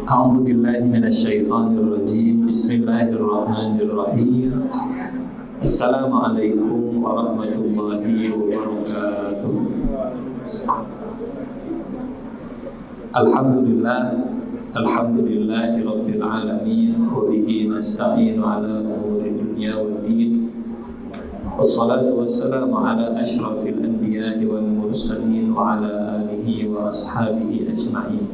A'udzu billahi minasyaitonir rajim. Bismillahirrahmanirrahim. Assalamualaikum warahmatullahi wabarakatuh. Alhamdulillahi rabbil alamin wa bihi nasta'inu ala umuri dunya waddin. Wassalatu wassalamu ala asyrafil anbiya'i wal mursalin wa ala alihi wa ashabihi ajma'in.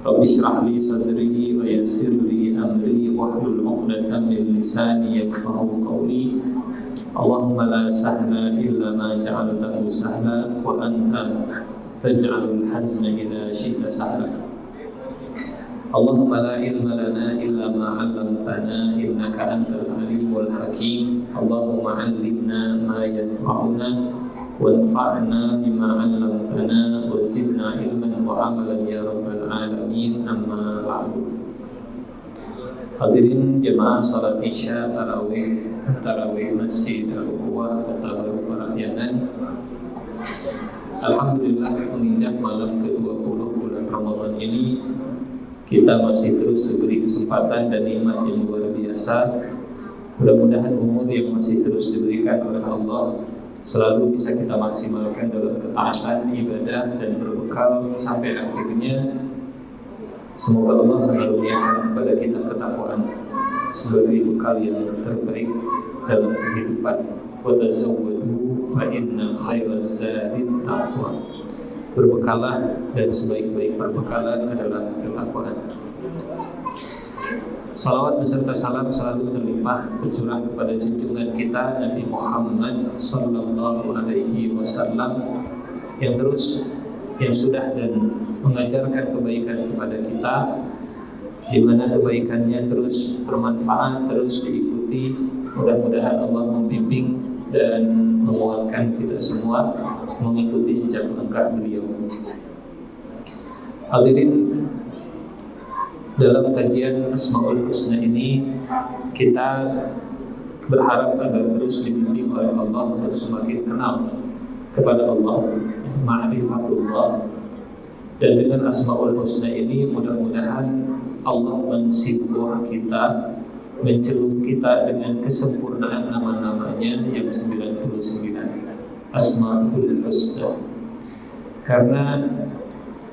Rabbi shrah li sadri wa yassir li amri wahlul 'uqdatam min lisani yafqahu qawli. Allahumma la sahla illa ma ja'altahu sahla wa anta taj'alul hazna idza syi'ta sahla. Allahumma la ilma lana illa ma 'allamtana innaka antal alimul hakim. Allahumma 'allimna ma yanfa'una wanfa'na bima 'allamtana wa zidna ilman wa 'amalan ya rabbal alamin. Amma ba'du. Hadirin jemaah salat Isya tarawih Masjid Al-Quwah Kota Baru Parahyangan. Alhamdulillah, menginjak malam ke-20 bulan Ramadan ini, kita masih terus diberi kesempatan dan nikmat yang luar biasa. Mudah-mudahan umur yang masih terus diberikan oleh Allah selalu bisa kita maksimalkan dalam ketaatan, ibadah, dan berbekal sampai akhirnya semoga Allah mengaruniakan kepada kita ketakwaan sebagai bekal yang terbaik dalam kehidupan. Wa tazawwadu fa inna khairaz zadi taqwa. Berbekalah dan sebaik-baik perbekalan adalah ketakwaan. Salawat beserta salam selalu terlimpah tercurah kepada junjungan kita Nabi Muhammad sallallahu alaihi wasallam yang sudah dan mengajarkan kebaikan kepada kita, di mana kebaikannya terus bermanfaat, terus diikuti. Mudah-mudahan Allah membimbing dan menguatkan kita semua mengikuti jejak langkah beliau. Hadirin, dalam kajian Asmaul Husna ini kita berharap agar terus dibimbing oleh Allah untuk semakin kenal kepada Allah, ma'rifatullah. Dan dengan Asmaul Husna ini mudah-mudahan Allah mensibuk kita, mencelup kita dengan kesempurnaan nama-namanya yang 99 Asmaul Husna. Karena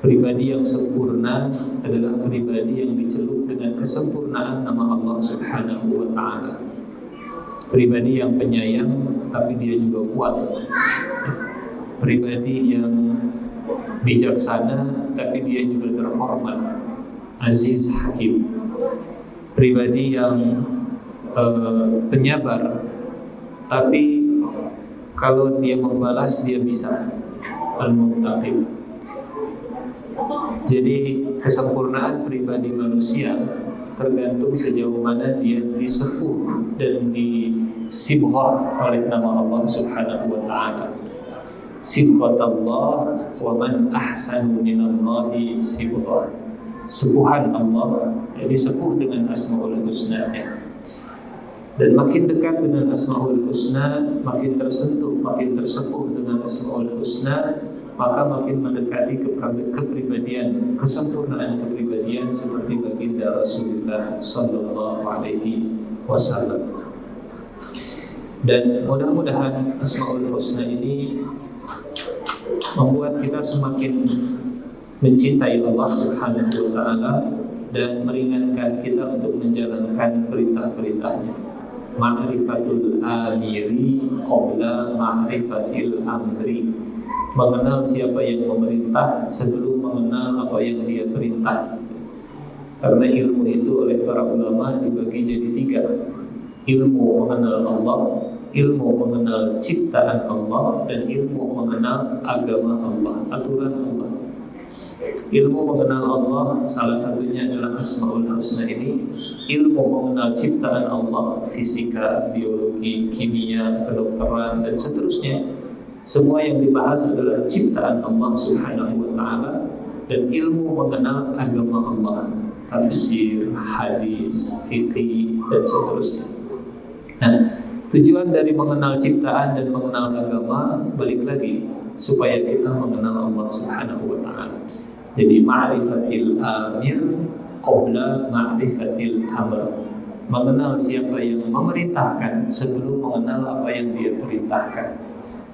pribadi yang sempurna adalah pribadi yang dicelup dengan kesempurnaan nama Allah Subhanahu wa ta'ala. Pribadi yang penyayang tapi dia juga kuat. Pribadi yang bijaksana tapi dia juga terhormat, aziz, hakim. Pribadi yang penyabar tapi kalau dia membalas dia bisa, al-muntaqim. Jadi kesempurnaan pribadi manusia tergantung sejauh mana dia disepuh dan disibghah oleh nama Allah Subhanahu wa ta'ala. Sibghatullah wa man ahsanu minallahi sibghah. Sepuhan Allah, jadi sepuh dengan Asmaul Husna-Nya. Dan makin dekat dengan Asmaul Husna, makin tersentuh, makin tersepuh dengan Asmaul Husna, maka makin mendekati kepribadian, kesempurnaan kepribadian seperti baginda Rasulullah sallallahu alaihi wasallam. Dan mudah-mudahan Asmaul Husna ini membuat kita semakin mencintai Allah Subhanahu wa ta'ala dan meringankan kita untuk menjalankan perintah-perintahnya. Ma'rifatul amiri qabla ma'rifatil amri. Mengenal siapa yang memerintah sebelum mengenal apa yang dia perintah. Karena ilmu itu oleh para ulama dibagi jadi 3. Ilmu mengenal Allah, ilmu mengenal ciptaan Allah, dan ilmu mengenal agama Allah, aturan Allah. Ilmu mengenal Allah salah satunya adalah Asmaul Husna ini. Ilmu mengenal ciptaan Allah, fisika, biologi, kimia, kedokteran, dan seterusnya. Semua yang dibahas adalah ciptaan Allah Subhanahu wa ta'ala. Dan ilmu mengenal agama Allah, tafsir, hadis, fikih, dan seterusnya. Nah, tujuan dari mengenal ciptaan dan mengenal agama balik lagi supaya kita mengenal Allah Subhanahu wa ta'ala. Jadi ma'rifatil amir qabla ma'rifatil amr. Mengenal siapa yang memerintahkan sebelum mengenal apa yang dia perintahkan.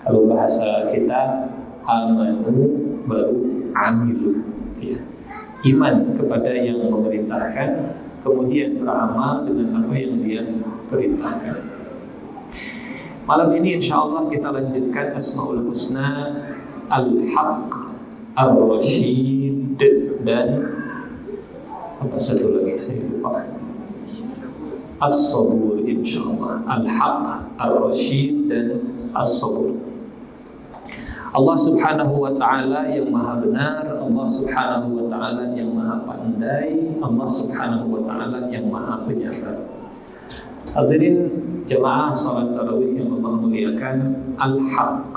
Kalau bahasa kita, amanu baru amilu, ya. Iman kepada yang memerintahkan, kemudian beramal dengan apa yang dia perintahkan. Malam ini insyaAllah kita lanjutkan Asmaul Husna, Al-Haq, Ar-Rashid, dan apa satu lagi saya lupa, As-Sabur, insyaAllah. Al-Haq, Ar-Rashid, dan As-Sabur. Allah subhanahu wa ta'ala yang maha benar, Allah subhanahu wa ta'ala yang maha pandai, Allah subhanahu wa ta'ala yang maha penyabar. Hadirin jemaah salat tarawih yang Allah muliakan, Al-Haq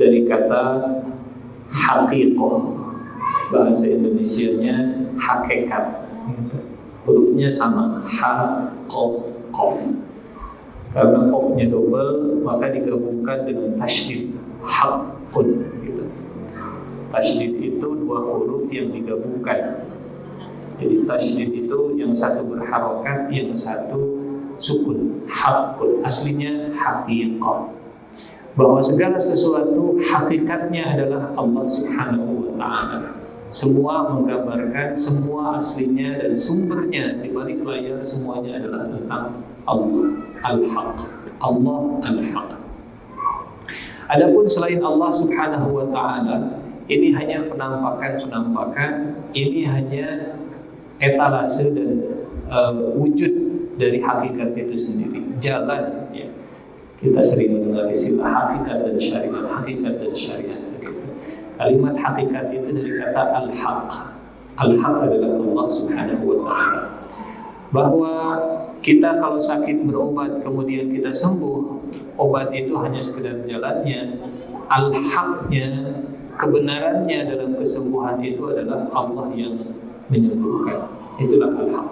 dari kata haqiqah, bahasa Indonesianya hakikat, hurufnya sama, ha, qof, qof. Karena qofnya double, maka digabungkan dengan tasydid, haqqun, gitu. Tasydid itu dua huruf yang digabungkan. Jadi tasydid itu yang satu berharokat, yang satu sukun. Haqqun, aslinya haqiqah. Bahwa segala sesuatu hakikatnya adalah Allah subhanahu wa ta'ala. Semua menggambarkan, semua aslinya dan sumbernya di balik layar semuanya adalah tentang Allah Al-Haq. Allah Al-Haq. Adapun selain Allah subhanahu wa ta'ala, ini hanya penampakan-penampakan, ini hanya etalase dan wujud dari hakikat itu sendiri, jalan, ya. Kita sering mendengar istilah hakikat dan syariat, hakikat dan syariat. Kalimat hakikat itu dari kata al-haq. Al-haq adalah Allah subhanahu wa ta'ala. Bahwa kita kalau sakit berobat kemudian kita sembuh, obat itu hanya sekedar jalannya. Al-haqnya, kebenarannya dalam kesembuhan itu adalah Allah yang menyembuhkan. Itulah al-haq.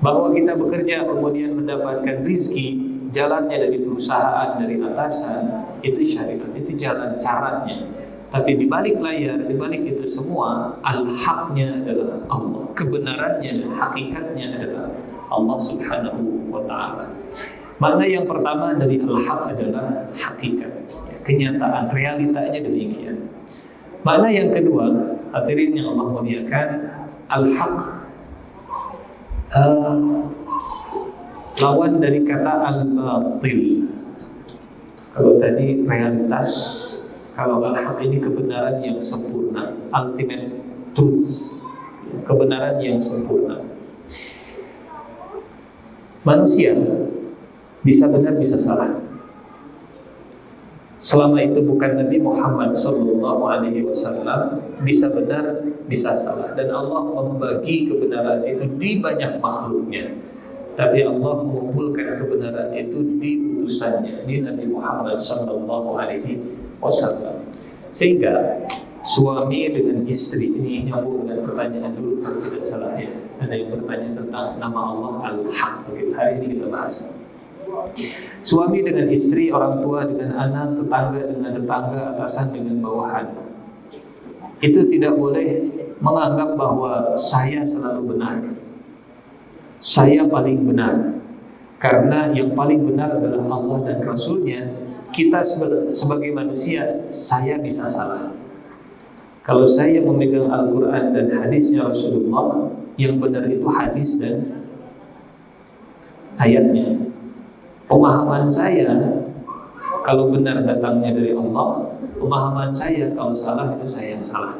Bahwa kita bekerja kemudian mendapatkan rizki, jalannya dari perusahaan, dari atasan, itu syariat, itu jalan caranya. Tapi di balik layar, di balik itu semua, al-haqnya adalah Allah, kebenarannya dan hakikatnya adalah Allah subhanahu wa ta'ala. Makna yang pertama dari al-haq adalah hakikat, kenyataan, realitanya demikian. Makna yang kedua, hadirin yang Allah muliakan, al-haq lawan dari kata al-batil. Kalau tadi realitas, kalau al-haq ini kebenaran yang sempurna, ultimate truth, kebenaran yang sempurna. Manusia bisa benar bisa salah. Selama itu bukan Nabi Muhammad SAW, bisa benar bisa salah. Dan Allah membagi kebenaran itu di banyak makhluknya. Tapi Allah mengumpulkan kebenaran itu di utusannya, di Nabi Muhammad SAW. Sehingga suami dengan istri, ini nyambung dengan pertanyaan dulu kalau tidak salah ya. Ada yang bertanya tentang nama Allah Al-Haq. Hari ini kita bahas. Suami dengan istri, orang tua dengan anak, tetangga dengan tetangga, atasan dengan bawahan. Itu tidak boleh menganggap bahwa saya selalu benar, saya paling benar. Karena yang paling benar adalah Allah dan Rasulnya. Kita sebagai manusia, saya bisa salah. Kalau saya memegang Al-Quran dan hadisnya Rasulullah, yang benar itu hadis dan ayatnya. Pemahaman saya kalau benar datangnya dari Allah, pemahaman saya kalau salah itu saya yang salah.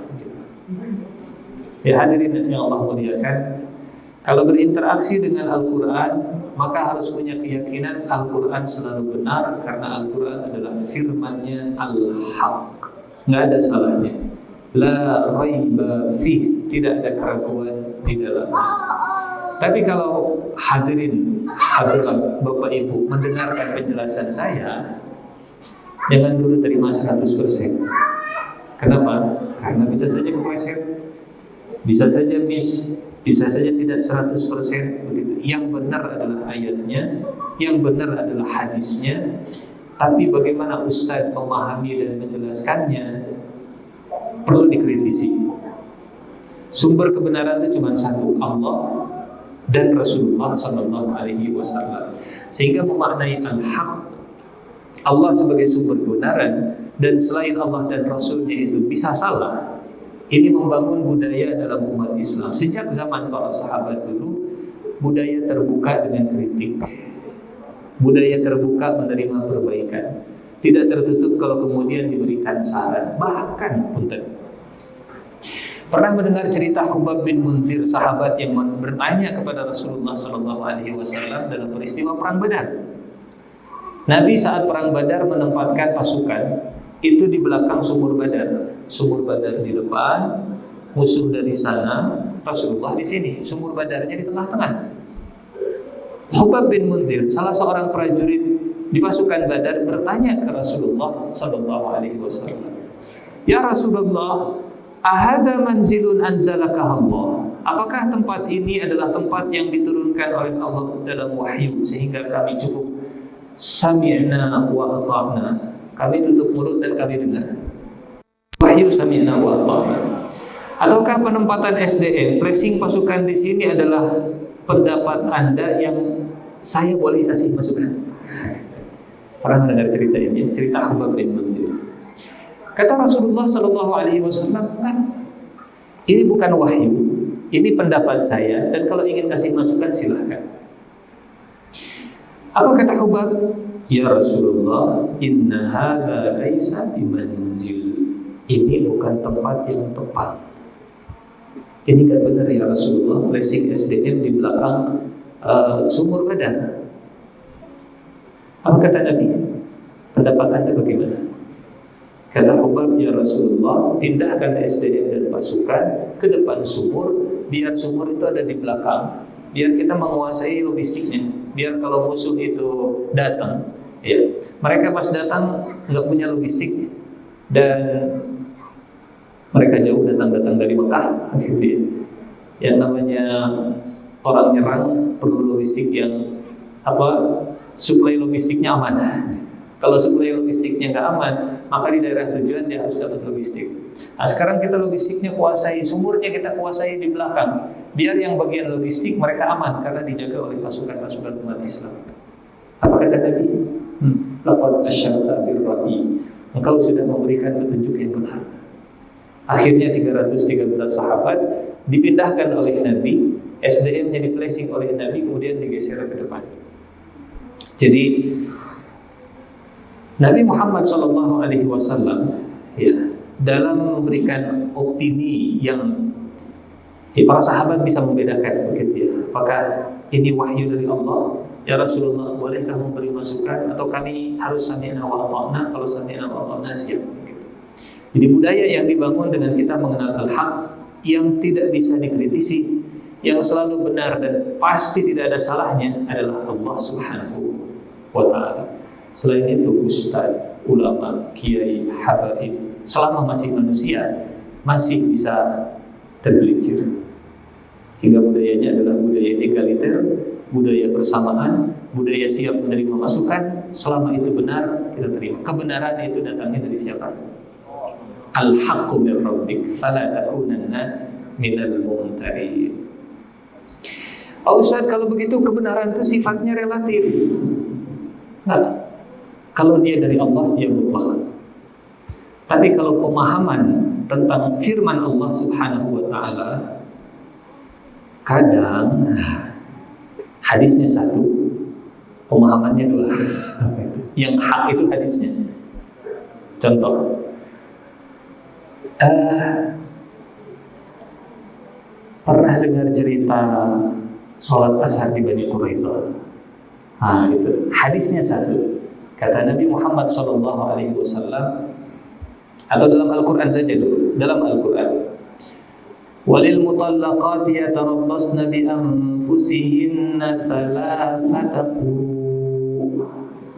Ya hadirin yang Allah muliakan, kalau berinteraksi dengan Al-Quran, maka harus punya keyakinan Al-Quran selalu benar, karena Al-Quran adalah firman-Nya Al-Haq, nggak ada salahnya. La raiba fih, tidak ada keraguan di dalamnya. Tapi kalau hadirin, hadirat Bapak Ibu mendengarkan penjelasan saya, jangan dulu terima 100%. Kenapa? Karena bisa saja kepleset, bisa saja miss, bisa saja tidak 100% begitu. Yang benar adalah ayatnya, yang benar adalah hadisnya. Tapi bagaimana Ustadz memahami dan menjelaskannya, perlu dikritisi. Sumber kebenaran itu cuma satu, Allah dan Rasulullah Sallallahu Alaihi Wasallam. Sehingga memaknai al-haq, Allah sebagai sumber kebenaran, dan selain Allah dan Rasulnya itu bisa salah. Ini membangun budaya dalam umat Islam. Sejak zaman para sahabat dulu, budaya terbuka dengan kritik, budaya terbuka menerima perbaikan, tidak tertutup kalau kemudian diberikan saran. Bahkan punten, pernah mendengar cerita Hubab bin Munzir, sahabat yang bertanya kepada Rasulullah SAW dalam peristiwa perang Badar. Nabi saat perang Badar menempatkan pasukan itu di belakang sumur Badar. Sumur Badar di depan, musuh dari sana, Rasulullah di sini. Sumur Badarnya di tengah-tengah. Hubab bin Munzir, salah seorang prajurit di pasukan Badar, bertanya ke Rasulullah SAW, "Ya Rasulullah, ahada manzilun anzalaka Allah?" Apakah tempat ini adalah tempat yang diturunkan oleh Allah dalam wahyu sehingga kami cukup sami'na wa ata'na, kami tutup mulut dan kami dengar? Wahyu sami'na wa ata'na. Ataukah penempatan SDM, placing pasukan di sini adalah pendapat Anda yang saya boleh kasih masukan? Pernah mendengar cerita ini? Cerita Hubab bin Munzir. Kata Rasulullah SAW, kan ini bukan wahyu, ini pendapat saya, dan kalau ingin kasih masukan silahkan. Apa kata Hubab? Ya Rasulullah, inna hadza laisa bimanzil. Ini bukan tempat yang tepat. Ini gak benar ya Rasulullah, placing SDM di belakang sumur Badar. Apa kata Nabi? Pendapat Anda bagaimana? Kata Hubab, ya Rasulullah, pindahkan SDM dan pasukan ke depan sumur, biar sumur itu ada di belakang, biar kita menguasai logistiknya, biar kalau musuh itu datang, ya, mereka pas datang nggak punya logistik dan mereka jauh datang dari Mekah, gitu ya. Yang namanya orang nyerang perlu logistik yang suplai logistiknya aman. Kalau suplai logistiknya nggak aman, maka di daerah tujuan dia harus dapat logistik. Nah, sekarang kita logistiknya kuasai, sumurnya kita kuasai di belakang, biar yang bagian logistik mereka aman karena dijaga oleh pasukan-pasukan umat Islam. Apa kata Nabi? Laqad asyarta birra'i. Engkau sudah memberikan petunjuk yang benar. Akhirnya 313 sahabat dipindahkan oleh Nabi, SDM-nya di-placing oleh Nabi, kemudian digeser ke depan. Jadi Nabi Muhammad SAW ya, dalam memberikan opini yang para sahabat bisa membedakan begitu ya. Apakah ini wahyu dari Allah? Ya Rasulullah, bolehkah memberi masukan atau kami harus sami'na wa ata'na? Kalau sami'na wa ata'na siap. Jadi budaya yang dibangun dengan kita mengenal al-haq yang tidak bisa dikritisi, yang selalu benar dan pasti tidak ada salahnya adalah Allah Subhanahu wa ta'ala. Selain itu ustaz, ulama, kiai, habaib, selama masih manusia masih bisa tergelincir. Sehingga budayanya adalah budaya egaliter, budaya bersamaan, budaya siap menerima masukan. Selama itu benar, kita terima. Kebenaran itu datangnya dari siapa? Al-haqqu min rabbik fala takunanna minal mumtarin. Oh Ustaz, kalau begitu kebenaran itu sifatnya relatif. Nah, kalau dia dari Allah, dia mutlak. Tapi kalau pemahaman tentang firman Allah Subhanahu wa ta'ala, kadang hadisnya satu, pemahamannya dua. Yang hak itu hadisnya. Contoh, pernah dengar cerita sholat asar di Bani Quraiza? Itu hadisnya satu. Kata Nabi Muhammad SAW, atau dalam Al-Quran saja dulu, dalam Al-Quran, walil mutallaqati yatarabbasna bi anfusihinna thalathata quru.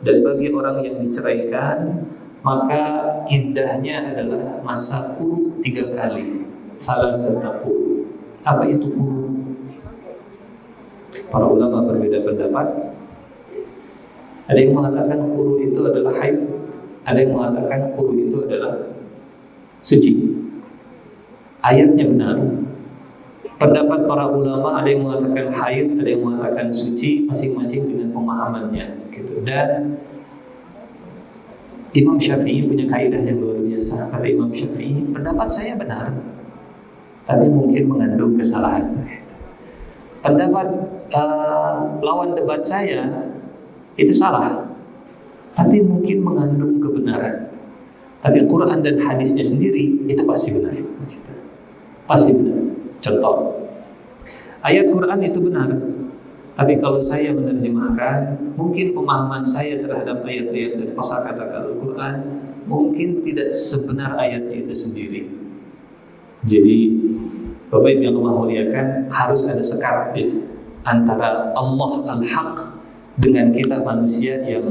Dan bagi orang yang diceraikan, maka iddahnya adalah masa quru 3 kali. Thalathata quru. Apa itu quru? Para ulama berbeda pendapat. Ada yang mengatakan quru itu adalah haid, ada yang mengatakan quru itu adalah suci. ayatnya benar. Pendapat para ulama ada yang mengatakan haid, ada yang mengatakan suci, masing-masing dengan pemahamannya gitu. Dan Imam Syafi'i punya kaidah yang luar biasa. Kata Imam Syafi'i, pendapat saya benar, tapi mungkin mengandung kesalahan. Pendapat lawan debat saya itu salah, tapi mungkin mengandung kebenaran. Tapi Quran dan hadisnya sendiri itu pasti benar. Pasti benar. Contoh, ayat Quran itu benar, tapi kalau saya menerjemahkan, mungkin pemahaman saya terhadap ayat-ayat dan kosakata Al-Quran mungkin tidak sebenar ayatnya itu sendiri. Jadi, Bapak Ibu yang Allah muliakan, harus ada sekat ya, antara Allah Al-Haq dengan kita manusia yang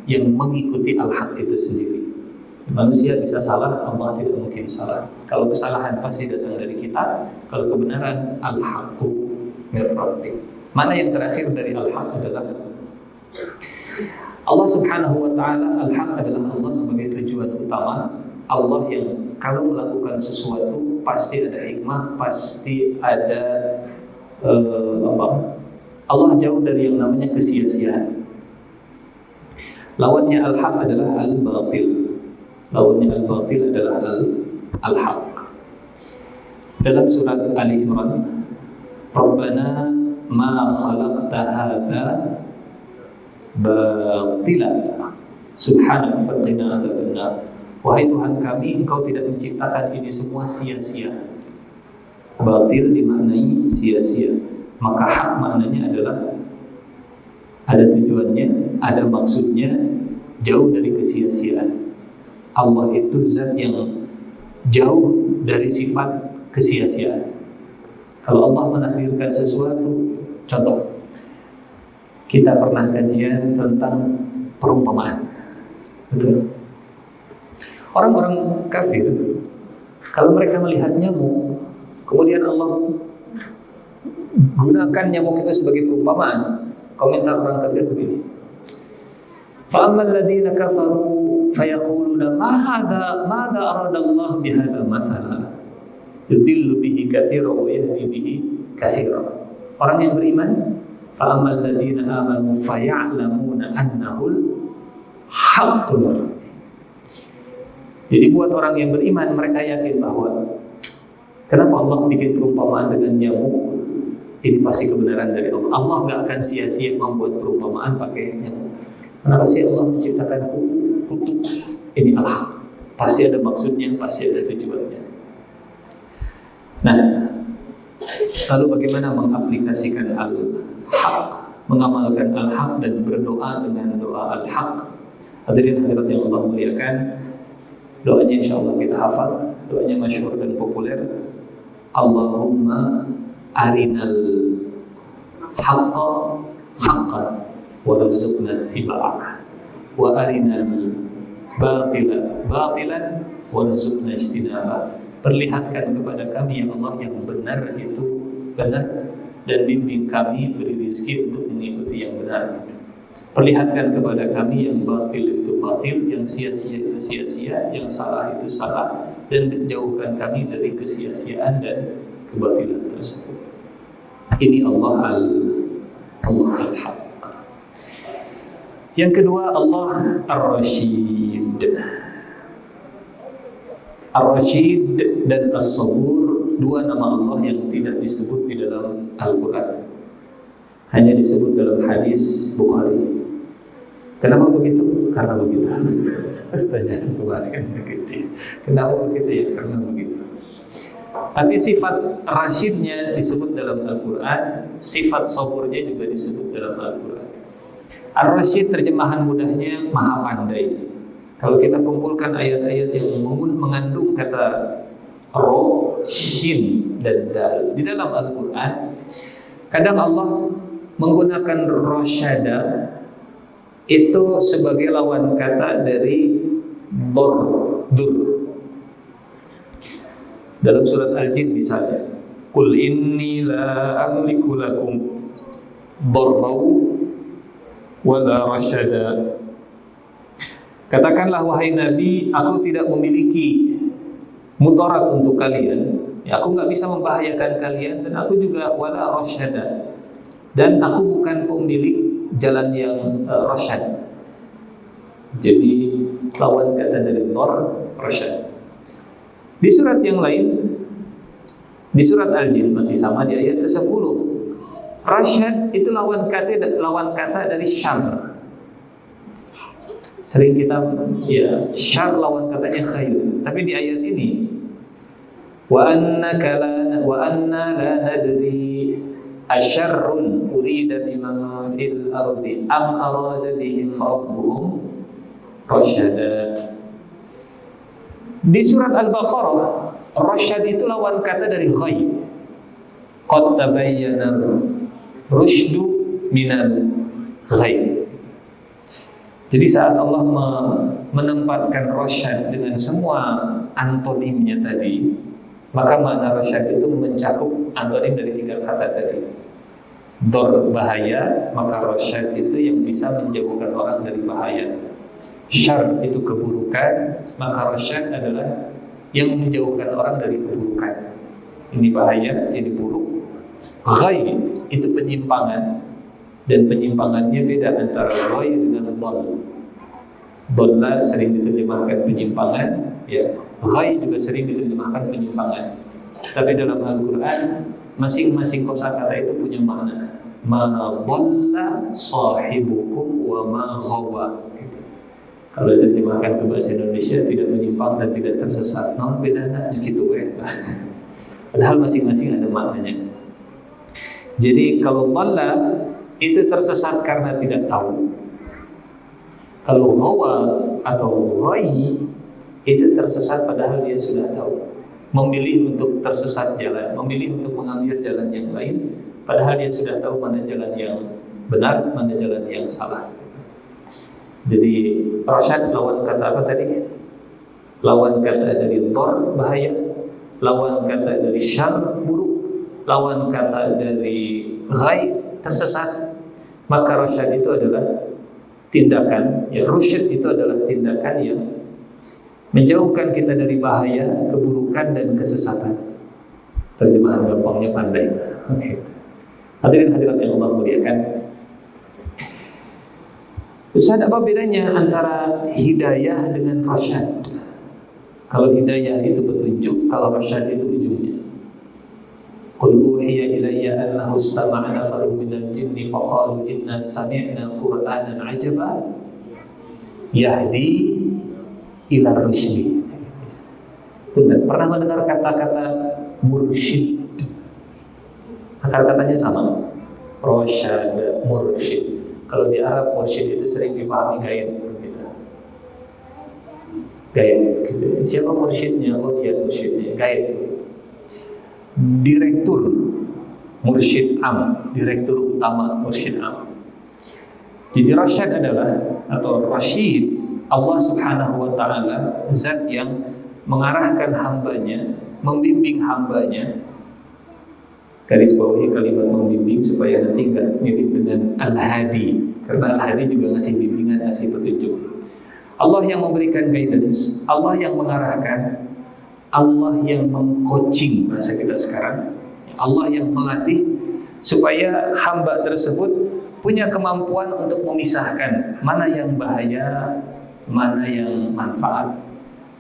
yang mengikuti Al-Haq itu sendiri. Manusia bisa salah, Allah tidak mungkin salah. Kalau kesalahan pasti datang dari kita, kalau kebenaran Al-Haqqu mir Rabbik. Mana yang terakhir dari Al-Haq adalah Allah Subhanahu wa taala. Al-Haq adalah Allah sebagai tujuan utama. Allah yang kalau melakukan sesuatu pasti ada hikmah, pasti ada Allah jauh dari yang namanya kesia-siaan. Lawannya Al-Haq adalah Al-Batil. Lawannya Al-Batil adalah Al-Haq. Dalam surat Ali Imran, Rabbana ma khalaqta hadza batila subhanaka faqina adzabannar. Wahai Tuhan kami, Engkau tidak menciptakan ini semua sia-sia. Batil dimaknai sia-sia. Maka hak maknanya adalah ada tujuannya, ada maksudnya, jauh dari kesia-siaan. Allah itu zat yang jauh dari sifat kesia-siaan. Kalau Allah menakdirkan sesuatu, contoh, kita pernah kajian tentang perumpamaan. Betul. Orang-orang kafir, kalau mereka melihat nyamuk, kemudian Allah gunakan nyamuk itu sebagai perumpamaan, komentar orang kafir begini: فَأَمَّا الَّذِينَ كَفَرُوا فَيَقُولُونَ مَاذَا أَرَادَ اللَّهُ بِهَذَا مَثَلًا يُضِلُّ بِهِ كَثِيرًا وَيَهْدِي بِهِ كَثِيرًا. Orang yang beriman, فَأَمَّا الَّذِينَ آمَنُوا فَيَعْلَمُونَ أَنَّهُ الْحَقُّ مِنْ رَبِّهِمْ. Jadi buat orang yang beriman, mereka yakin bahwa kenapa Allah bikin perumpamaan dengan nyamuk, ini pasti kebenaran dari Allah. Allah gak akan sia-sia membuat perumpamaan pakai nyamuk. Kenapa sih Allah menciptakan kutu? Ini Allah. Pasti ada maksudnya, pasti ada tujuannya. Nah, lalu bagaimana mengaplikasikan Al-Haq, mengamalkan Al-Haq dan berdoa dengan doa Al-Haq? Hadirin hadirat yang Allah muliakan, doanya insyaallah kita hafal, doanya masyhur dan populer. Allahumma arinal haqqa haqqan warzuqna ittiba'ah wa arinal batila batilan warzuqna ijtinabah. Perlihatkan kepada kami ya Allah yang benar itu benar, dan bimbing kami, beri rezeki untuk mengikuti yang benar. Perlihatkan kepada kami yang batil itu batil, yang sia-sia itu sia-sia, yang salah itu salah, dan jauhkan kami dari kesia-siaan dan kebatilan tersebut. Ini Allah Al-Haq. Yang kedua, Allah Ar-Rashid. Ar-Rashid dan As-Sabur, dua nama Allah yang tidak disebut di dalam Al-Quran, hanya disebut dalam hadis Bukhari. Kenapa begitu? Karena begitu. Pertanyaan kemarin kan begitu. Kenapa begitu ya? Karena begitu. Tapi sifat Rashidnya disebut dalam Al-Quran, sifat Saburnya juga disebut dalam Al-Quran. Ar-Rashid terjemahan mudahnya maha pandai. Kalau kita kumpulkan ayat-ayat yang mengandung kata Ro, Shin, dan Dal di dalam Al-Quran, kadang Allah menggunakan Rosyada itu sebagai lawan kata dari Dur. Dalam surat Al-Jin misalnya, Qul inni la amliku lakum darrau wala rasyada. Katakanlah wahai Nabi, aku tidak memiliki mudarat untuk kalian, ya aku nggak bisa membahayakan kalian, dan aku juga wala rasyada, dan aku bukan pemilik jalan yang rasyad. Jadi lawan kata dari dar, rasyad. Di surat yang lain, di surat Al-Jin masih sama di ayat ke-10, rasyad itu lawan kata dari syarr. Sering kita ya syarr lawan katanya khair, tapi di ayat ini wa anna la nadri asyarrun urida biman fil ardi am arada bihim rabbuhum rasyada. Di surat Al-Baqarah, rasyad itu lawan kata dari ghai. Qad tabayyana rusydu minal ghai. Jadi saat Allah menempatkan rasyad dengan semua antonimnya tadi, maka makna rasyad itu mencakup antonim dari 3 kata tadi. Dor, bahaya, maka rasyad itu yang bisa menjauhkan orang dari bahaya. Syarr itu keburukan, maka rasyad adalah yang menjauhkan orang dari keburukan. Ini bahaya, ini buruk. Ghai itu penyimpangan, dan penyimpangannya beda antara ghai dengan dhal. Dhalla sering diterjemahkan penyimpangan, ya. Ghai juga sering diterjemahkan penyimpangan. Tapi dalam Al-Qur'an masing-masing kosakata itu punya makna. Ma dhalla sahibukum wa ma ghawa. Kalau diterjemahkan ke bahasa Indonesia, tidak menyimpang dan tidak tersesat. Non bedanya gitu ya. Padahal masing-masing ada maknanya. Jadi kalau dhalla itu tersesat karena tidak tahu. Kalau ghawa atau ghai itu tersesat padahal dia sudah tahu. Memilih untuk tersesat jalan, memilih untuk mengambil jalan yang lain padahal dia sudah tahu mana jalan yang benar, mana jalan yang salah. Jadi rasyad lawan kata apa tadi? Lawan kata dari dhar, bahaya. Lawan kata dari syarr, buruk. Lawan kata dari ghai, tersesat. Maka rasyad itu adalah tindakan, ya rusyad itu adalah tindakan yang menjauhkan kita dari bahaya, keburukan dan kesesatan. Terjemahan gampangnya pandai. Okay. Hadirin hadirat yang Allah muliakan. Ustaz, apa bedanya antara hidayah dengan rasyad? Kalau hidayah itu petunjuk, kalau rasyad itu ujungnya. Qul uhiya ilayya annahu istama'a nafarun minal jinni faqalu inna sami'na qur'anan 'ajaba yahdi ila rusydi. Pernah mendengar kata-kata mursyid? Kata-katanya sama. Rasyad, mursyid. Kalau di Arab mursyid itu sering dipahami gaib gitu. Gaib gitu. Siapa mursyidnya? Oh dia mursyidnya, gaib. Direktur mursyid am, direktur utama mursyid am. Jadi rasyad adalah atau rasyid, Allah Subhanahu wa taala, zat yang mengarahkan hambanya, membimbing hambanya. Garis bawahi kalimat membimbing supaya nanti enggak mirip dengan al-hadi, karena al-hadi juga ngasih bimbingan, ngasih petunjuk. Allah yang memberikan guidance, Allah yang mengarahkan, Allah yang meng-coaching bahasa kita sekarang, Allah yang melatih supaya hamba tersebut punya kemampuan untuk memisahkan mana yang bahaya, mana yang manfaat,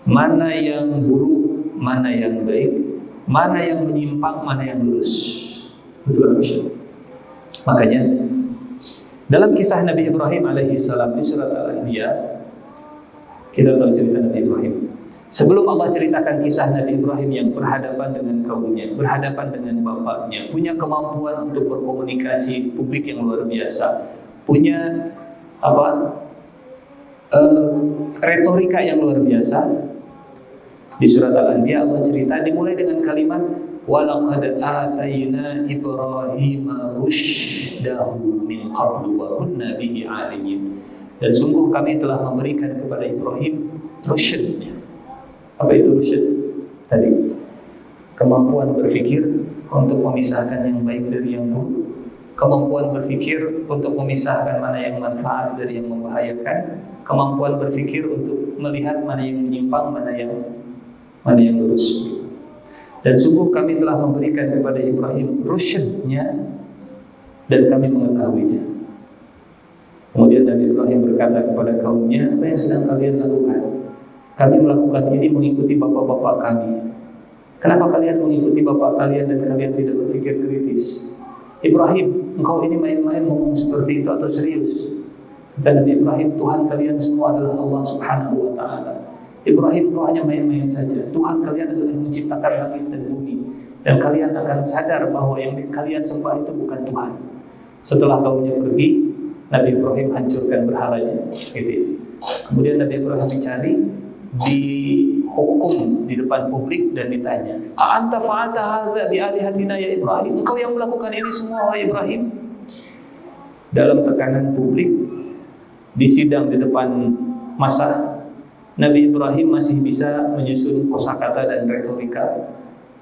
mana yang buruk, mana yang baik, mana yang menyimpang, mana yang lurus. Betul. Makanya dalam kisah Nabi Ibrahim alaihissalam di surat Al-Anbiya, kita tahu cerita Nabi Ibrahim. Sebelum Allah ceritakan kisah Nabi Ibrahim yang berhadapan dengan kaumnya, berhadapan dengan bapaknya, punya kemampuan untuk berkomunikasi publik yang luar biasa, punya retorika yang luar biasa. Di surat Al-Anbiya Allah cerita dimulai dengan kalimat walaqad atayna Ibrahima rusydahu min qablu wa kunna bihi alimin. Dan sungguh kami telah memberikan kepada Ibrahim rusyd. Apa itu rusyd? Tadi kemampuan berpikir untuk memisahkan yang baik dari yang buruk, kemampuan berpikir untuk memisahkan mana yang manfaat dari yang membahayakan, kemampuan berpikir untuk melihat mana yang menyimpang, mana yang mana yang lurus. Dan sungguh kami telah memberikan kepada Ibrahim rusyadnya dan kami mengetahuinya. Kemudian Nabi Ibrahim berkata kepada kaumnya, apa yang sedang kalian lakukan? Kami melakukan ini mengikuti bapak-bapak kami. Kenapa kalian mengikuti bapak kalian dan kalian tidak berpikir kritis? Ibrahim, engkau ini main-main ngomong seperti itu atau serius? Dan Nabi Ibrahim, Tuhan kalian semua adalah Allah Subhanahu wa ta'ala. Ibrahim, kau hanya main-main saja. Tuhan kalian adalah yang menciptakan langit dan bumi. Dan kalian akan sadar bahwa yang kalian sembah itu bukan Tuhan. Setelah kaumnya pergi, Nabi Ibrahim hancurkan berhalanya. Gitu. Kemudian Nabi Ibrahim dicari, dihukum di depan publik dan ditanya, "A'anta fa'alta hadza bi alihatina ya Ibrahim?" Engkau yang melakukan ini semua wahai Ibrahim? Dalam tekanan publik, di sidang di depan massa, Nabi Ibrahim masih bisa menyusun kosakata dan retorika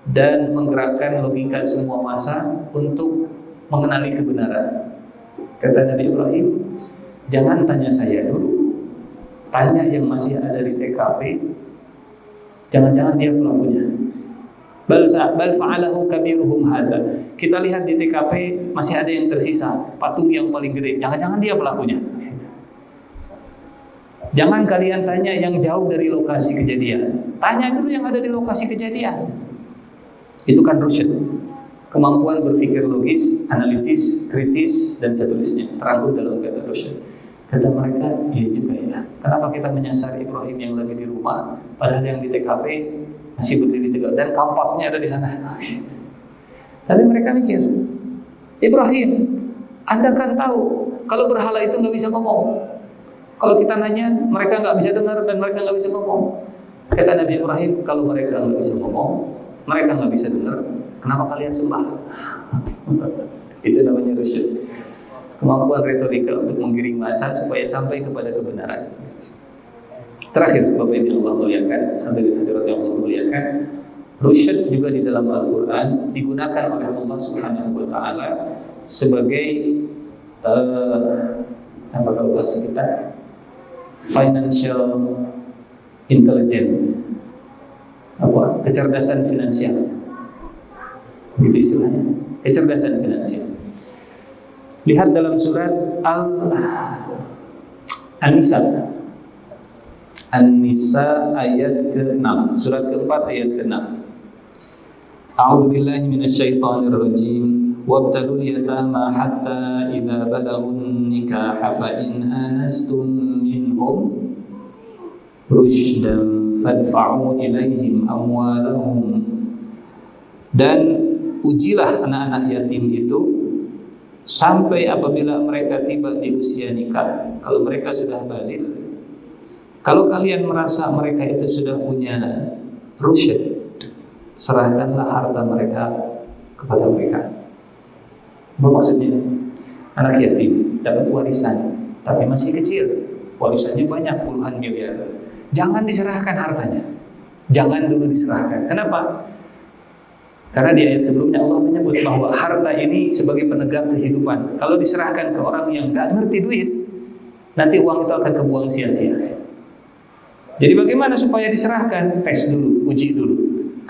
dan menggerakkan logika semua massa untuk mengenali kebenaran. Kata Nabi Ibrahim, jangan tanya saya dulu, tanya yang masih ada di TKP. Jangan-jangan dia pelakunya. Bal fa'alahu kabiruhum hadza. Kita lihat di TKP masih ada yang tersisa, patung yang paling gede. Jangan-jangan dia pelakunya. Jangan kalian tanya yang jauh dari lokasi kejadian. Tanya dulu yang ada di lokasi kejadian. Itu kan rusyad. Kemampuan berpikir logis, analitis, kritis, dan seterusnya. Terangkum dalam kata rusyad. Kata mereka, iya juga ya. Kenapa kita menyasar Ibrahim yang lagi di rumah, padahal yang di TKP masih berdiri tegak dan kampaknya ada di sana. Tapi mereka mikir, Ibrahim, Anda kan tahu kalau berhala itu nggak bisa ngomong. Kalau kita nanya, mereka nggak bisa dengar dan mereka nggak bisa ngomong. Kata Nabi Ibrahim, kalau mereka nggak bisa ngomong, mereka nggak bisa dengar, kenapa kalian sembah? Itu namanya rusyad. Kemampuan retorika untuk menggiring massa supaya sampai kepada kebenaran. Terakhir, Bapak Ibu yang Allah muliakan, hadirin hadirat yang Allah muliakan, rusyad juga di dalam Al-Quran digunakan oleh Allah Subhanahu wa ta'ala sebagai apa kalau bahasa kita, financial intelligence, apa, kecerdasan finansial, gitu istilahnya, kecerdasan finansial. Lihat dalam surat An-Nisa, An-Nisa ayat ke-6, surat ke-4 ayat ke-6. A'udzu billahi minasyaitonir rajim. Wabtalul yatama hatta idza balagun nikaha fa in anastum minhum rusydan fadfa'u ilaihim amwalahum. Dan ujilah anak-anak yatim itu sampai apabila mereka tiba di usia nikah. Kalau mereka sudah baligh, kalau kalian merasa mereka itu sudah punya rusyad, serahkanlah harta mereka kepada mereka. Apa maksudnya? Anak yatim dapat warisan, tapi masih kecil, warisannya banyak puluhan miliar. Jangan diserahkan hartanya, jangan dulu diserahkan. Kenapa? Karena di ayat sebelumnya Allah menyebut bahwa harta ini sebagai penegak kehidupan. Kalau diserahkan ke orang yang nggak ngerti duit, nanti uang itu akan kebuang sia-sia. Jadi bagaimana supaya diserahkan? Tes dulu, uji dulu.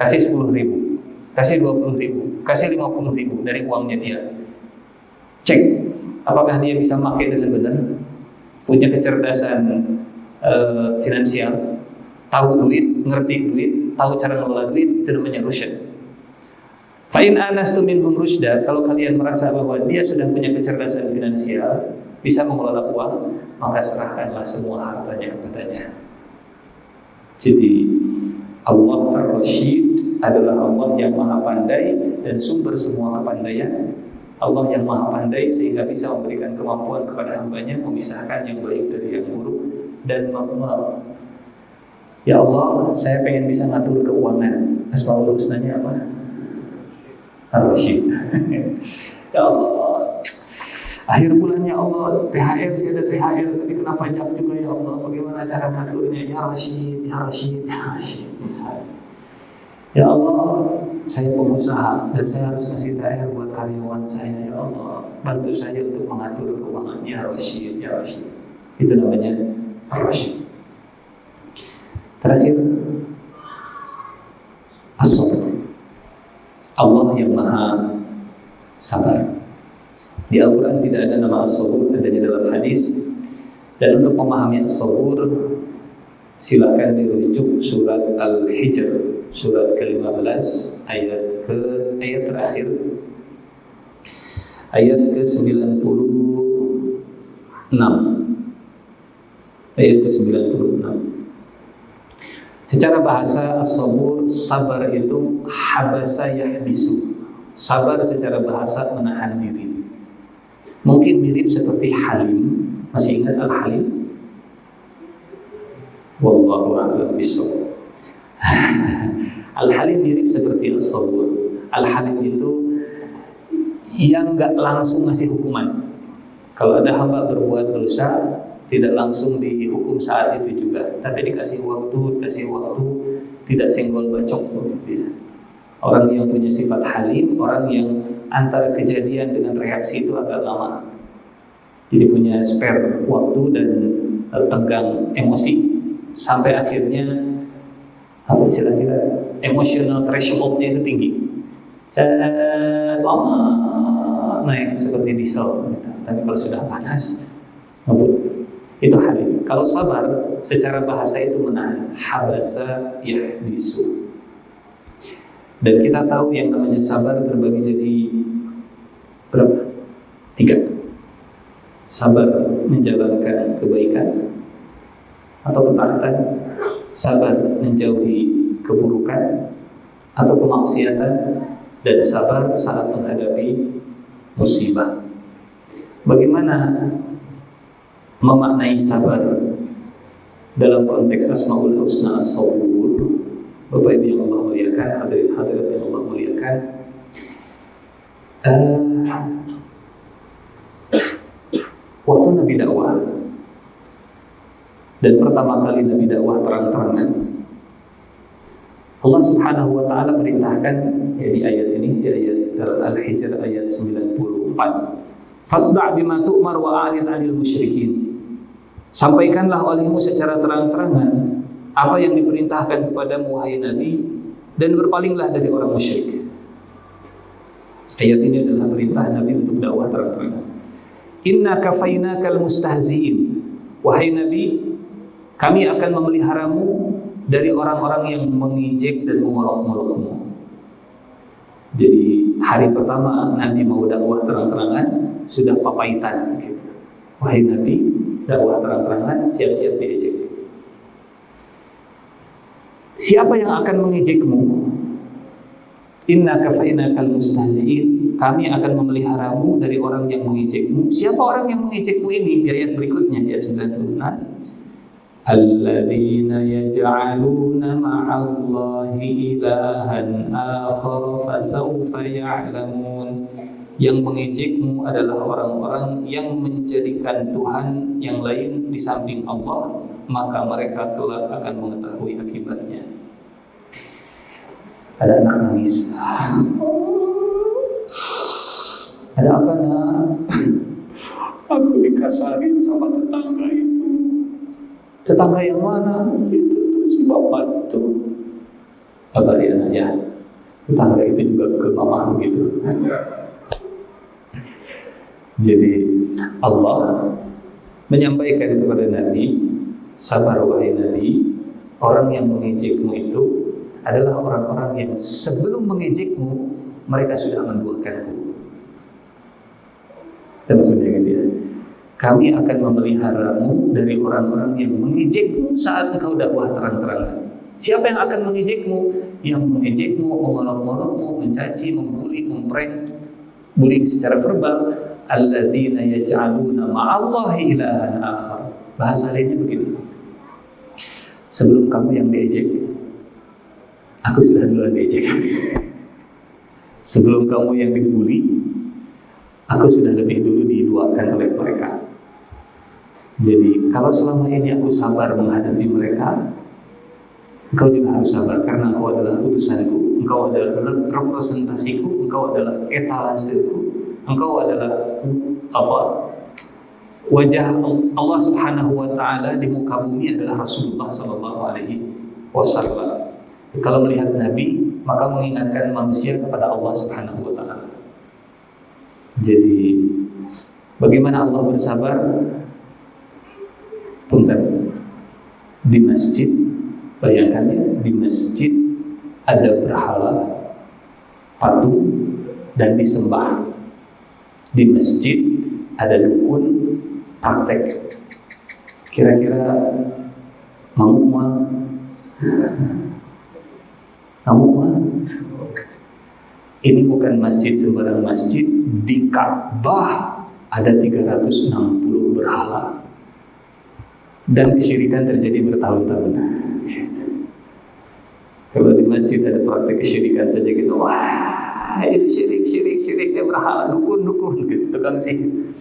Kasih 10.000, kasih 20.000, kasih 50.000 dari uangnya dia. Cek apakah dia bisa pakai dengan benar, punya kecerdasan finansial, tahu duit, ngerti duit, tahu cara ngelola duit. Itu namanya rusyad. Fa'in anastum minhum rusyda, kalau kalian merasa bahwa dia sudah punya kecerdasan finansial, bisa mengelola uang, maka serahkanlah semua hartanya kepadanya. Jadi Allah Ar-Rasyid adalah Allah yang maha pandai dan sumber semua kepandaian. Allah yang maha pandai sehingga bisa memberikan kemampuan kepada hambanya memisahkan yang baik dari yang buruk. Dan ya Allah, saya pengen bisa ngatur keuangan. Asmaul husnanya apa? Ar-Rasyid. Ya Allah, akhir bulannya Allah, THR, saya ada THR, tapi kena pajak juga ya Allah, bagaimana cara ngaturnya? Ya Rasyid, ya Rasyid, ya Rasyid. Ya Allah, saya pengusaha dan saya harus ngasih THR buat karyawan saya. Ya Allah, bantu saya untuk mengatur keuangan. Ya Rasyid, ya Rasyid. Itu namanya Ar-Rasyid. Terakhir, Allah yang maha sabar. Di Al-Quran tidak ada nama As-Sabur, adanya dalam hadis. Dan untuk memahami As-Sabur, silakan dirujuk surat Al-Hijr, surat ke-15 ayat terakhir, ayat ke-96. Ayat ke-96. Secara bahasa As-Sabur, sabar itu habasa yahbisu. Sabar secara bahasa menahan diri. Mungkin mirip seperti halim. Masih ingat Al-Halim? Wallahu a'lam bishawab. Al-Halim mirip seperti As-Sabur. Al-Halim itu yang gak langsung ngasih hukuman. Kalau ada hamba berbuat dosa, tidak langsung dihukum saat itu juga, tapi dikasih waktu, tidak senggol bacok. Orang yang punya sifat halim, orang yang antara kejadian dengan reaksi itu agak lama. Jadi punya spare waktu dan tegang emosi sampai akhirnya apa istilah kita, emotional thresholdnya itu tinggi. Lama naik seperti diesel. Tapi kalau sudah panas, ngebut. Itu halim. Kalau sabar, secara bahasa itu menahan. Habasa yahbisu. Dan kita tahu yang namanya sabar terbagi jadi berapa? 3. Sabar menjalankan kebaikan atau ketaatan, sabar menjauhi keburukan atau kemaksiatan, dan sabar saat menghadapi musibah. Bagaimana memaknai sabar dalam konteks Asmaul Husna As-Sabur? Bapak Ibu yang Allah muliakan, hadirin hadirat yang Allah muliakan, waktu Nabi dakwah, dan pertama kali Nabi dakwah terang-terangan, Allah Subhanahu wa taala perintahkan di ayat ini, di ayat Al-Hijr ayat 94. Fasda' bima tu'mar wa a'rid 'anil musyrikin. Sampaikanlah olehmu secara terang-terangan apa yang diperintahkan kepadamu wahai Nabi, dan berpalinglah dari orang musyrik. Ayat ini adalah perintah Nabi untuk dakwah terang-terangan. Inna kafainakal mustahzi'in. Wahai Nabi, kami akan memeliharamu dari orang-orang yang mengejek dan mengolok-olokmu. Jadi hari pertama Nabi mau dakwah terang-terangan sudah papaitan. Wahai Nabi, dakwah terang-terangan, siap-siap diejek. Siapa yang akan mengejekmu? Inna kafainakal mustahzi'in. Kami akan memeliharamu dari orang yang mengejekmu. Siapa orang yang mengejekmu ini? Di ayat berikutnya, di ayat 96. Alladzina yaj'aluna ma'allahi ilahan akhar fasawfa ya'lamun. Yang mengejekmu adalah orang-orang yang menjadikan Tuhan yang lain di samping Allah, maka mereka kelak akan mengetahui akibatnya. Ada anak nangis. Ada apa nak? Aku dikasarin sama tetangga itu. Tetangga yang mana? Itu si bapak itu. Apa dia nanya? Tetangga itu juga ke mama begitu. Jadi Allah menyampaikan kepada Nabi, sabar wahai Nabi, orang yang mengejekmu itu adalah orang-orang yang sebelum mengejekmu mereka sudah menduakanku. Dan maksudnya dia, kami akan memeliharamu dari orang-orang yang mengejekmu saat engkau dakwah terang-terangan. Siapa yang akan mengejekmu? Yang mengejekmu, mengolok-olokmu, mencaci, membuli, memprank, bullying secara verbal. Alladzina yaj'aluna ma'allahi ilahan akhar. Bahasa lainnya begini. Sebelum kamu yang diejek, aku sudah duluan diejek. Sebelum kamu yang dibully, aku sudah lebih dulu diduakan oleh mereka. Jadi kalau selama ini aku sabar menghadapi mereka, engkau juga harus sabar, karena engkau adalah utusanku, engkau adalah representasiku, engkau adalah etalaseku, engkau adalah wajah Allah Subhanahu wa taala di muka bumi adalah Rasulullah sallallahu alaihi wasallam. Kalau melihat Nabi, maka mengingatkan manusia kepada Allah Subhanahu wa taala. Jadi bagaimana Allah bersabar? Punten, di masjid, bayangkan ya, di masjid ada berhala, patung, dan disembah. Di masjid ada dukun, praktek. Kira-kira mau ini bukan masjid sembarang masjid. Di Ka'bah ada 360 berhala, dan kesyirikan terjadi bertahun-tahun. Kalau di masjid ada praktek kesyirikan saja gitu, wah itu syiriknya berhala, dukun gitu, tukang sihir.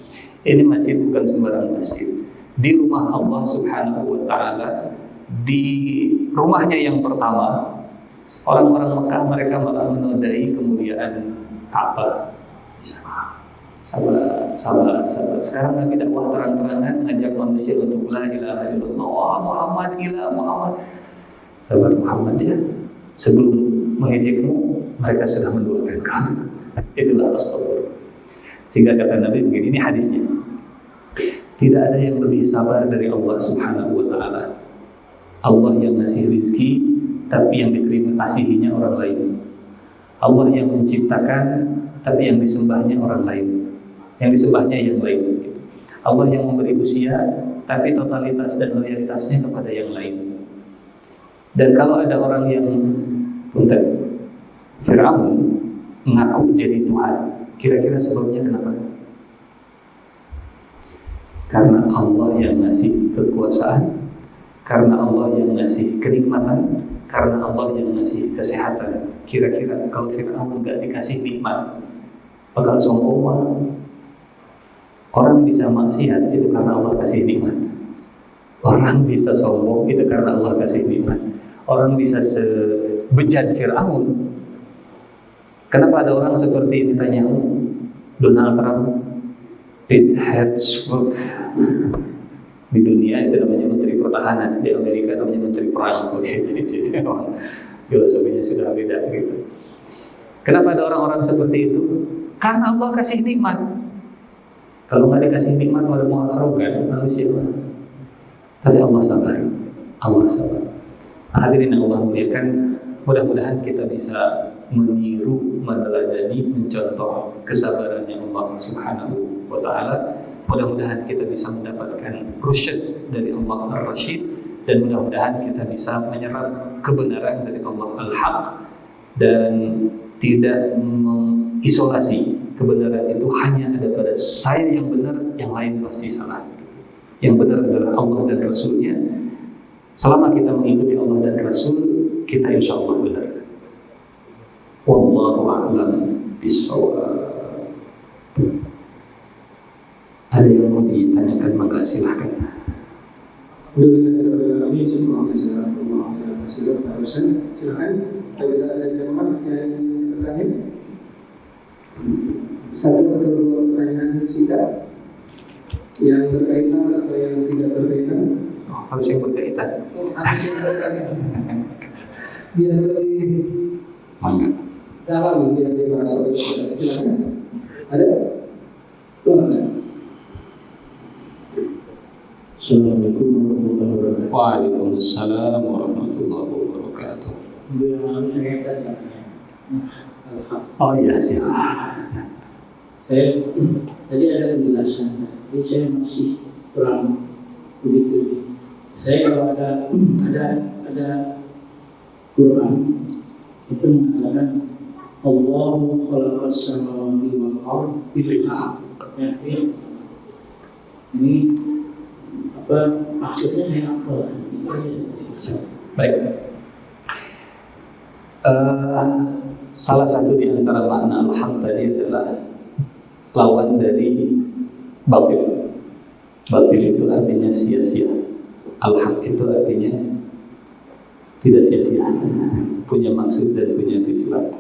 Ini masjid bukan sembarang masjid. Di rumah Allah Subhanahu wa taala, di rumahnya yang pertama, orang-orang Mekah mereka malah menodai kemuliaan Ka'bah. Sabar. Sekarang Nabi dakwah terang-terangan, ngajak manusia untuk la ilaha illallah Muhammad ila Muhammad. Sabar Muhammad ya. Sebelum mengejekmu, mereka sudah mendoakan kamu. Itulah as-sabr. Sehingga kata Nabi begini, ini hadisnya. Tidak ada yang lebih sabar dari Allah Subhanahu wa taala. Allah yang ngasih rizki, tapi yang diterima kasihinya orang lain. Allah yang menciptakan, tapi yang disembahnya orang lain. Yang disembahnya yang lain. Allah yang memberi usia, tapi totalitas dan loyalitasnya kepada yang lain. Dan kalau ada orang yang Fir'aun mengaku jadi Tuhan, kira-kira sebabnya kenapa? Karena Allah yang ngasih kekuasaan, karena Allah yang ngasih kenikmatan, karena Allah yang ngasih kesehatan. Kira-kira kalau Fir'aun nggak dikasih nikmat, bakal sombong. Orang bisa maksiat itu karena Allah kasih nikmat. Orang bisa sombong itu karena Allah kasih nikmat. Orang bisa sebejat Fir'aun. Kenapa ada orang seperti ini? Tanya Donald Trump, Pete Hegseth. Di dunia itu namanya Menteri Pertahanan, di Amerika namanya Menteri Perang. Jadi filosofinya sudah beda gitu. Kenapa ada orang-orang seperti itu? Karena Allah kasih nikmat. Kalau nggak dikasih nikmat, ada mau arogan manusia. Tapi Allah sabar. Hadirin Allah muliakan, mudah-mudahan kita bisa meniru, meneladani, mencontoh kesabarannya Allah Subhanahu wa taala. Mudah-mudahan kita bisa mendapatkan rusyad dari Allah Ar-Rasyid, dan mudah-mudahan kita bisa menyerap kebenaran dari Allah Al-Haq dan tidak mengisolasi kebenaran itu hanya ada pada saya yang benar, yang lain pasti salah. Yang benar adalah Allah dan Rasulnya. Selama kita mengikuti Allah dan Rasul, kita insya Allah benar. Wallahu a'lam bishawab. Ada yang mau ditanyakan, maka silahkan. Silakan. Apabila ada jamaah yang bertanya, satu atau dua pertanyaan singkat yang berkaitan atau yang tidak berkaitan. Harus yang berkaitan. Harus yang berkaitan. Biar lebih dalam yang dibahas oleh kita. Silakan. Ada? Silakan. Assalamualaikum warahmatullahi wabarakatuh. Waalaikumsalam warahmatullahi wabarakatuh. Oh iya, siap. Saya tadi ada penjelasan, tapi saya masih kurang begitu. Saya kalau ada Quran itu mengatakan Allahu khalaqas samawati wal ardi bil haqq. Ini apa maksudnya? Saya apa? Baik. Salah satu di antara makna al-haq tadi adalah lawan dari batil. Batil itu artinya sia-sia. Al-haq itu artinya tidak sia-sia, punya maksud dan punya tujuan.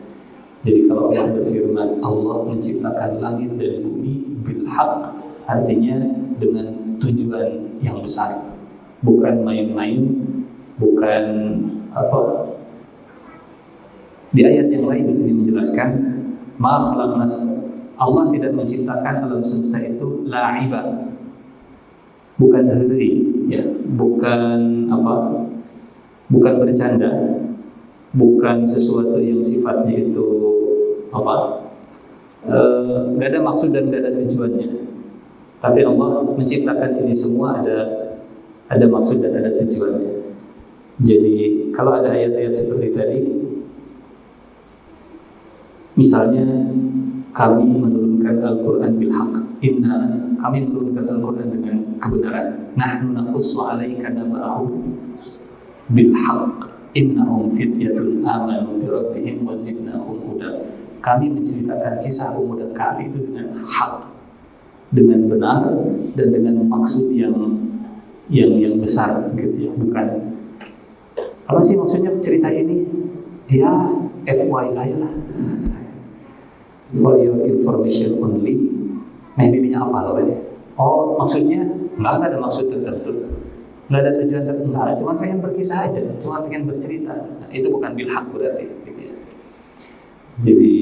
Jadi kalau Allah berfirman, Allah menciptakan langit dan bumi bil haq, artinya dengan tujuan yang besar, bukan main-main, bukan Di ayat yang lain ini menjelaskan ma khalaqna, Allah tidak menciptakan alam semesta itu la'iba, bukan heureuy ya, bukan apa? Bukan bercanda, bukan sesuatu yang sifatnya itu apa? Gak ada maksud dan gak ada tujuannya. Tapi Allah menciptakan ini semua ada maksud dan ada tujuannya. Jadi kalau ada ayat-ayat seperti tadi, misalnya kami menurunkan Al-Quran bil haqq, kami menurunkan Al-Quran dengan kebenaran. Nahnu naqussu 'alaika naba'ahum bil haqq innahum fityatun amanu bi rabbihim wa zidnahum huda. Kami menceritakan kisah pemuda Kahfi itu dengan hak, dengan benar, dan dengan maksud yang besar gitu ya. Bukan apa sih maksudnya cerita ini? Ya FYI lah, for your information only. Nah ini apa loh ini? Oh maksudnya nggak ada maksud tertentu, nggak ada tujuan tertentu, cuma pengen berkisah aja, cuma pengen bercerita. Nah, itu bukan bilhaq berarti gitu ya. Jadi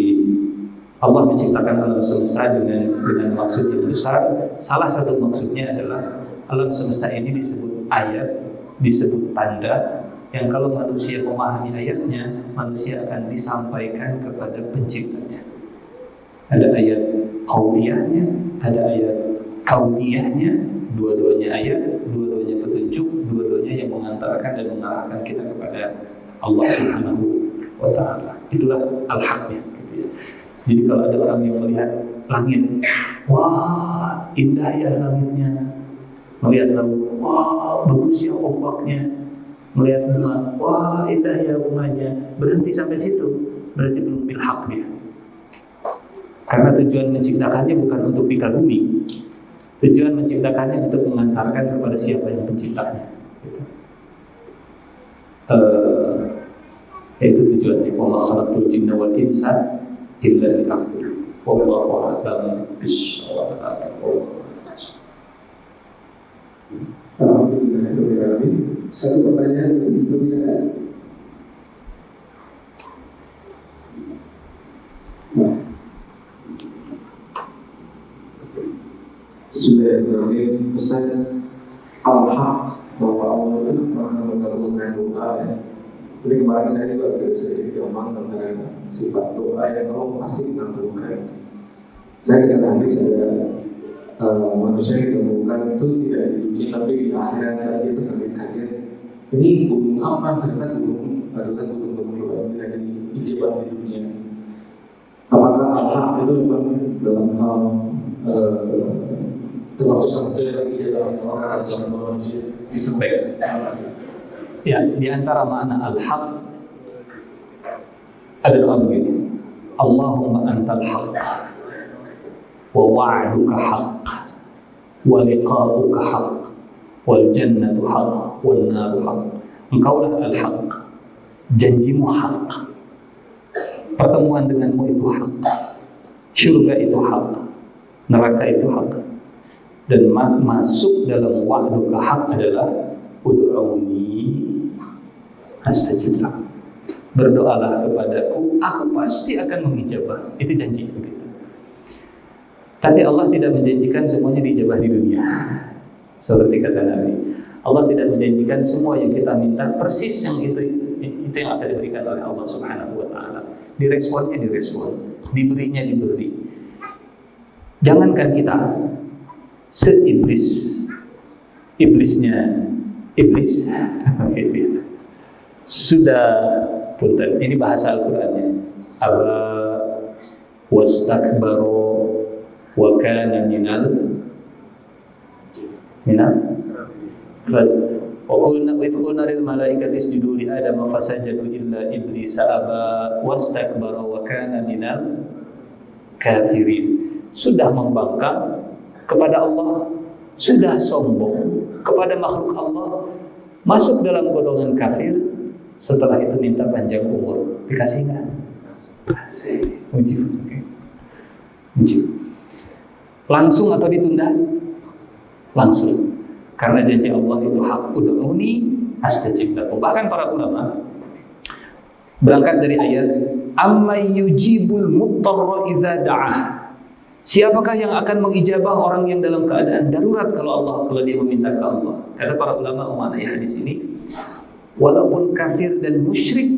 Allah menciptakan alam semesta dengan maksud yang besar. Salah satu maksudnya adalah alam semesta ini disebut ayat, disebut tanda, yang kalau manusia memahami ayatnya, manusia akan disampaikan kepada penciptanya. Ada ayat qauliyahnya, ada ayat kauniyahnya, dua-duanya ayat, dua-duanya petunjuk, dua-duanya yang mengantarkan dan mengarahkan kita kepada Allah Subhanahu wa ta'ala. Itulah al-haqnya gitu ya. Jadi kalau ada orang yang melihat langit, wah indah ya langitnya, melihat laut, wah bagus ya ombaknya, melihat bunga, wah indah ya bunganya, berhenti sampai situ, berarti belum bil-haq dia. Karena tujuan menciptakannya bukan untuk dikagumi, tujuan menciptakannya untuk mengantarkan kepada siapa yang penciptanya. Itu tujuannya. Wa ma khalaqtul jinna wal insa illa liya'budun. Wallahu a'lam bishawab. Alhamdulillah. Satu pertanyaan lebih ada. Bismillahirrahmanirrahim. Pesan al-haq bahwa Allah itu pernah menggabungkan doa ya. Jadi kemarin saya juga bisa jadi omong tentang sifat doa yang Allah pasti mengabulkan. Saya kira hadis ada manusia yang ditemukan itu tidak di dunia tapi di akhirat. Tadi itu kaget-kaget. Ini gunung apa? Ternyata gunung adalah gunung doa yang tidak dijebak di dunia. Apakah al-haq itu memang dalam hal termasuk satu yang dijebak orang sama manusia? Itu baik. Ya, di antara makna al-haq ada doa begini. Allahumma antal haq wa wa'duka haq wa liqa'uka haq wal jannatu haq wal naru haq. Engkaulah al-haq, janjimu haq, pertemuan denganmu itu haq, surga itu haq, neraka itu haq, dan masuk dalam wa'duka haq adalah ud'uni astajib lakum. Berdoalah kepadaku, aku pasti akan mengijabah. Itu janji begitu. Tapi Allah tidak menjanjikan semuanya diijabah di dunia. Seperti kata Nabi, Allah tidak menjanjikan semua yang kita minta persis yang itu yang akan diberikan oleh Allah Subhanahu wa taala. Diresponnya direspon, diberinya diberi. Jangankan kita, iblisnya iblis sudah punten. Ini bahasa Al-Qur'annya. Aba wastakbaru wa kana minal fas wa qulna lil malaikati isjudu li adama fasajadu illa iblisa aba wastakbara wa kana minal kafirin. Sudah membangkang kepada Allah, sudah sombong kepada makhluk Allah, masuk dalam golongan kafir. Setelah itu minta panjang umur, dikasih nggak? Uji. Langsung atau ditunda? Langsung. Karena janji Allah itu hak, ud'uni astajib lakum. Bahkan para ulama Berangkat dari ayat Amman yujibul muttarra idza da'ah. Siapakah yang akan mengijabah orang yang dalam keadaan darurat kalau dia meminta ke Allah? Kata para ulama memaknai hadis ini, walaupun kafir dan musyrik,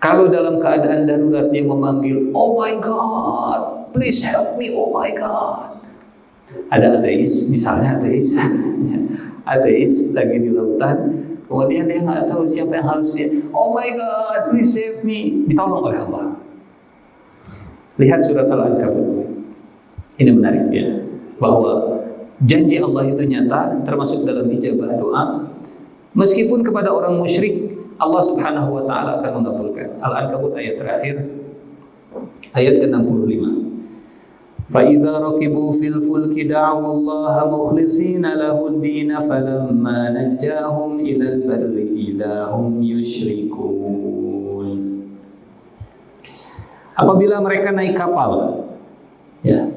kalau dalam keadaan darurat dia memanggil, oh my God, please help me, oh my God. Ada ateis, misalnya ateis lagi di lautan, kemudian dia nggak tahu siapa yang harus dia, oh my God, please save me, ditolong oleh Allah. Lihat surat Al-Ankabut. Ini menarik ya, bahwa janji Allah itu nyata, termasuk dalam ijabah doa. Meskipun kepada orang musyrik, Allah Subhanahu wa taala akan mengabulkan. Al-Ankabut ayat terakhir, ayat ke-65. فَإِذَا رَكِبُوا فِي الْفُلْكِ دَعَوُا اللَّهَ مُخْلِصِينَ لَهُ الدِّينَ فَلَمَّا نَجَّاهُمْ إِلَى الْبَرِّ إِذَا هُمْ يُشْرِكُونَ. Apabila mereka naik kapal, ya,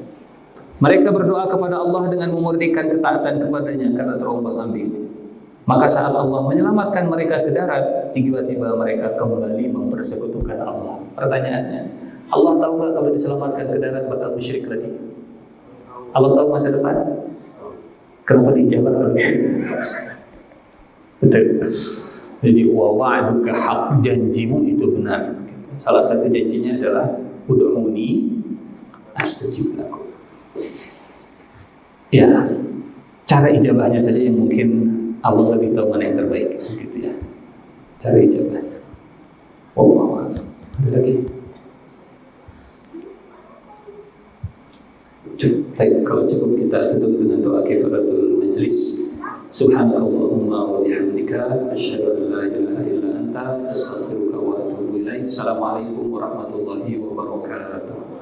mereka berdoa kepada Allah dengan memurnikan ketaatan kepadanya karena terombang-ambing. Maka saat Allah menyelamatkan mereka ke darat, tiba-tiba mereka kembali mempersekutukan Allah. Pertanyaannya, Allah tahu nggak kalau diselamatkan ke darat bakal musyrik lagi? Allah tahu masa depan? Kenapa dijawab kalau betul. Jadi wa wa'duka haq, janjimu itu benar. Salah satu janjinya adalah ud'uni astajib lakum. Ya, cara ijabahnya saja yang mungkin Allah lebih tahu mana yang terbaik, gitu ya. Cara ijabahnya. Wallahu a'lam. Ada lagi? Baik, kalau cukup kita tutup dengan doa kifaratul majlis. Subhanakallahumma wa bihamdika asyhadu an la ilaha illa anta astaghfiruka wa atubu ilaik. Assalamualaikum warahmatullahi wabarakatuh.